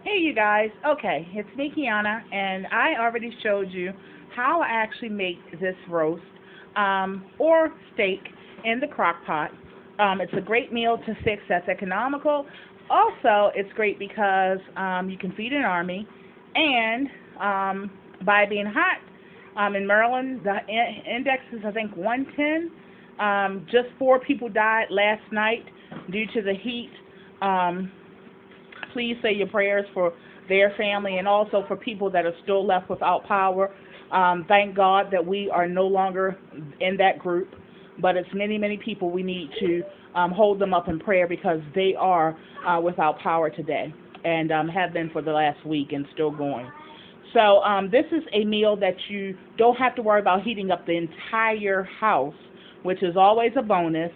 Hey, you guys. Okay, it's me, Kiana, and I already showed you how I actually make this roast or steak in the crock pot. It's a great meal to fix that's economical. Also, it's great because you can feed an army, and by being hot, in Maryland, the index is, I think, 110. Just 4 people died last night due to the heat. Um, Please say your prayers for their family and also for people that are still left without power. Thank God that we are no longer in that group, but it's many, many people we need to hold them up in prayer because they are without power today and have been for the last week and still going. So this is a meal that you don't have to worry about heating up the entire house, which is always a bonus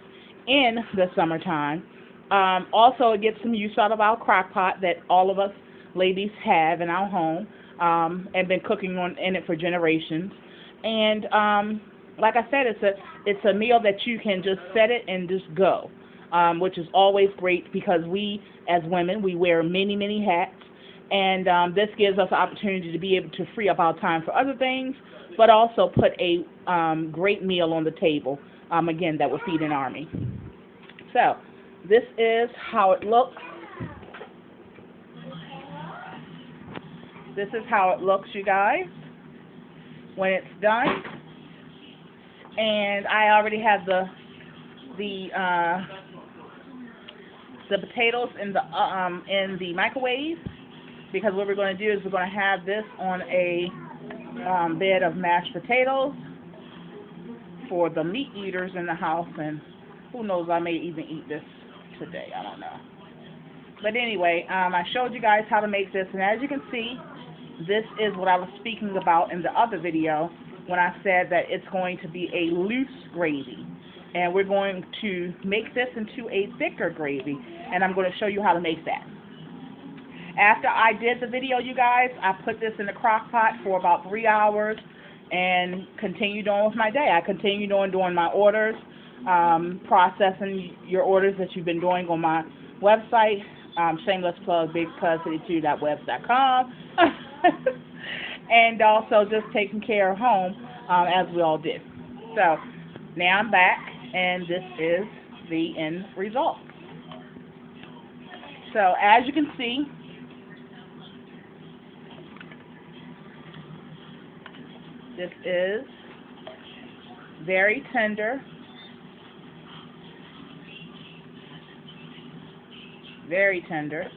in the summertime. Also, it gets some use out of our crock pot that all of us ladies have in our home and been cooking in it for generations. And like I said, it's a meal that you can just set it and just go, which is always great because we as women we wear many many hats, and this gives us the opportunity to be able to free up our time for other things, but also put a great meal on the table. Again, that will feed an army. So this is how it looks. This is how it looks, you guys, when it's done. And I already have the potatoes in the microwave because what we're going to do is we're going to have this on a bed of mashed potatoes for the meat eaters in the house, and who knows, I may even eat this today. I don't know. But anyway, I showed you guys how to make this, and as you can see, this is what I was speaking about in the other video when I said that it's going to be a loose gravy. And we're going to make this into a thicker gravy, and I'm going to show you how to make that. After I did the video, you guys, I put this in the crock pot for about 3 hours and continued on with my day. I continued on doing my orders, processing your orders that you've been doing on my website, shameless plug, bigcuz52.webs.com, and also just taking care of home as we all did. So now I'm back, and this is the end result. So as you can see, this is very tender, very tender,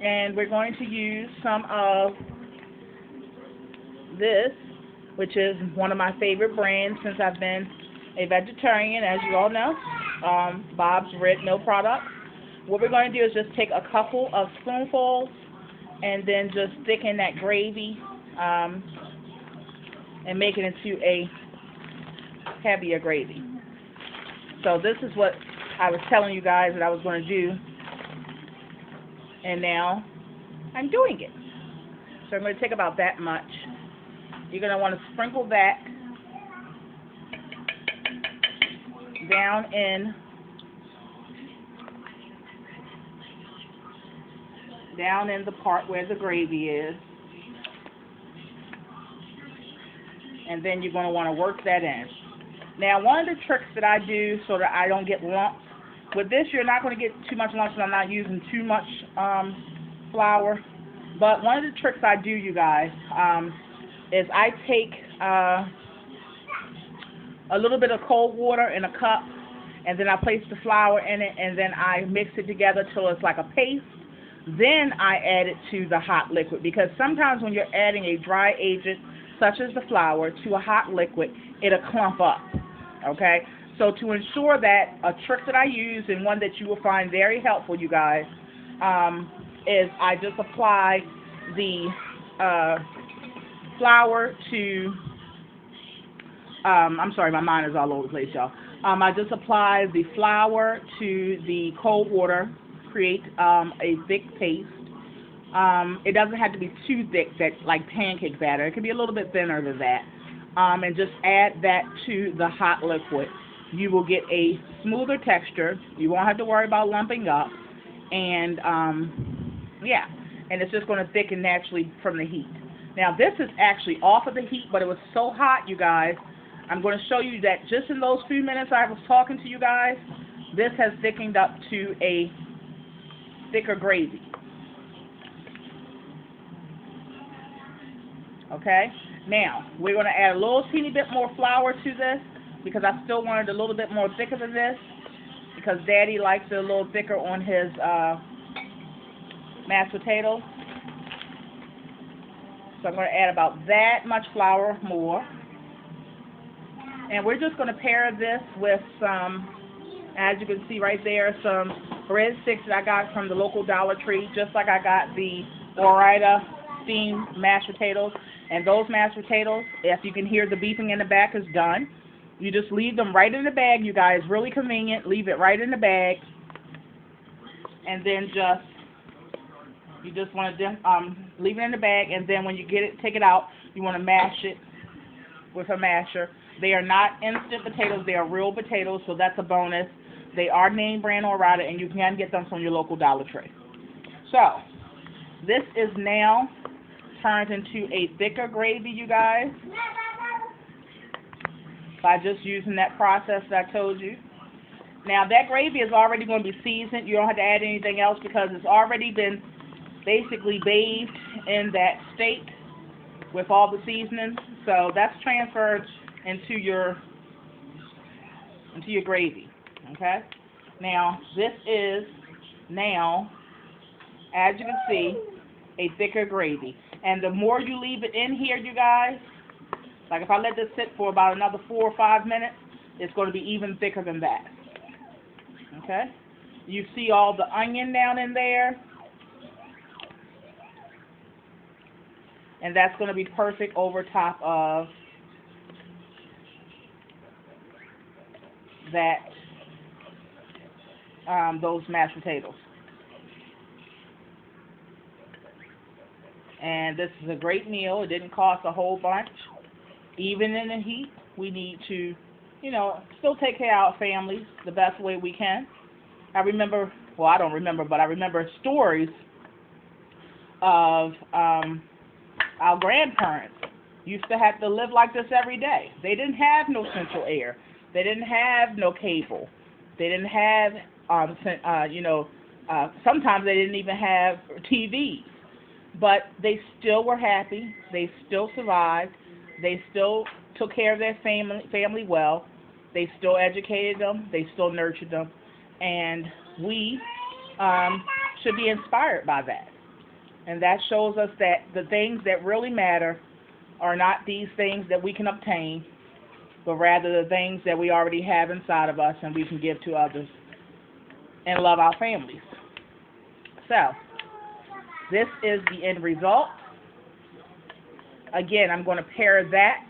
and we're going to use some of this, which is one of my favorite brands since I've been a vegetarian, as you all know, Bob's Red Mill products. What we're going to do is just take a couple of spoonfuls and then just thicken that gravy and make it into a heavier gravy. So this is what I was telling you guys that I was going to do, and now I'm doing it. So I'm going to take about that much. You're going to want to sprinkle that down in the part where the gravy is. And then you're going to want to work that in. Now, one of the tricks that I do so that I don't get lumps, with this you're not going to get too much lumps and I'm not using too much flour. But one of the tricks I do, you guys, is I take a little bit of cold water in a cup, and then I place the flour in it, and then I mix it together till it's like a paste. Then I add it to the hot liquid, because sometimes when you're adding a dry agent such as the flour to a hot liquid, it'll clump up, okay? So to ensure that, a trick that I use, and one that you will find very helpful, you guys, is I just apply the flour to, I'm sorry, my mind is all over the place, y'all. I just apply the flour to the cold water, create a thick paste. It doesn't have to be too thick, that like pancake batter. It can be a little bit thinner than that. And just add that to the hot liquid. You will get a smoother texture. You won't have to worry about lumping up. And yeah, and it's just going to thicken naturally from the heat. Now this is actually off of the heat, but it was so hot, you guys. I'm going to show you that just in those few minutes I was talking to you guys, this has thickened up to a thicker gravy. Okay? Now, we're going to add a little teeny bit more flour to this because I still wanted a little bit more thicker than this because Daddy likes it a little thicker on his mashed potatoes. So I'm going to add about that much flour more. And we're just going to pair this with some, as you can see right there, some breadsticks that I got from the local Dollar Tree, just like I got the Ore-Ida steamed mashed potatoes. And those mashed potatoes, if you can hear the beeping in the back, is done. You just leave them right in the bag, you guys. Really convenient. Leave it right in the bag. And then you just want to leave it in the bag. And then when you get it, take it out, you want to mash it with a masher. They are not instant potatoes. They are real potatoes, so that's a bonus. They are name brand Ore-Ida, and you can get them from your local Dollar Tree. So, this is now turned into a thicker gravy, you guys, by just using that process that I told you. Now, that gravy is already going to be seasoned. You don't have to add anything else because it's already been basically bathed in that steak with all the seasonings. So, that's transferred into your gravy. Okay? Now, this is now, as you can see, a thicker gravy. And the more you leave it in here, you guys, like if I let this sit for about another 4 or 5 minutes, it's going to be even thicker than that. Okay? You see all the onion down in there? And that's going to be perfect over top of that, those mashed potatoes. And this is a great meal. It didn't cost a whole bunch. Even in the heat, we need to, still take care of our families the best way we can. I remember, well, I don't remember, but I remember stories of our grandparents used to have to live like this every day. They didn't have no central air. They didn't have no cable. They didn't have, sometimes they didn't even have TVs. But they still were happy. They still survived. They still took care of their family well. They still educated them. They still nurtured them. And we should be inspired by that. And that shows us that the things that really matter are not these things that we can obtain, but rather the things that we already have inside of us and we can give to others and love our families. So, this is the end result. Again, I'm going to pair that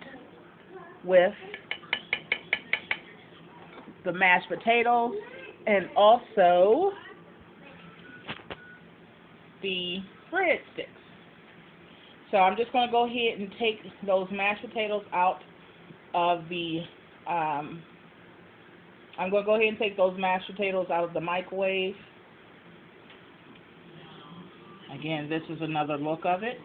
with the mashed potatoes and also the breadsticks. So I'm just going to go ahead and take those mashed potatoes out of the, I'm going to go ahead and take those mashed potatoes out of the microwave. Again, this is another look of it.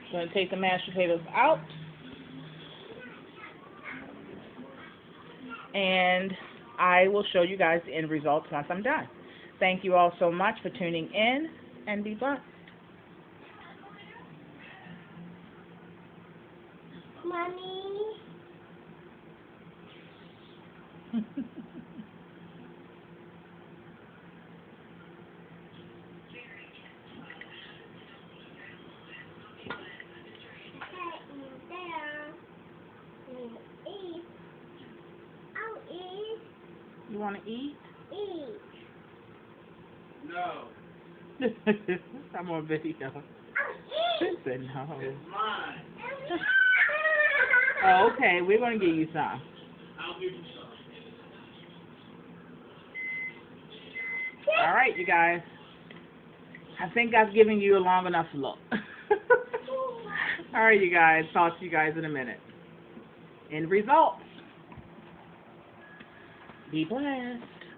I'm going to take the mashed potatoes out. And I will show you guys the end results once I'm done. Thank you all so much for tuning in, and be blessed. Mommy. You want to eat? Eat. No. I'm on video. She said no. It's mine. Oh, okay, we're going to give you some. I'll give you some. All right, you guys. I think I've given you a long enough look. All right, you guys. Talk to you guys in a minute. End results. Be blessed.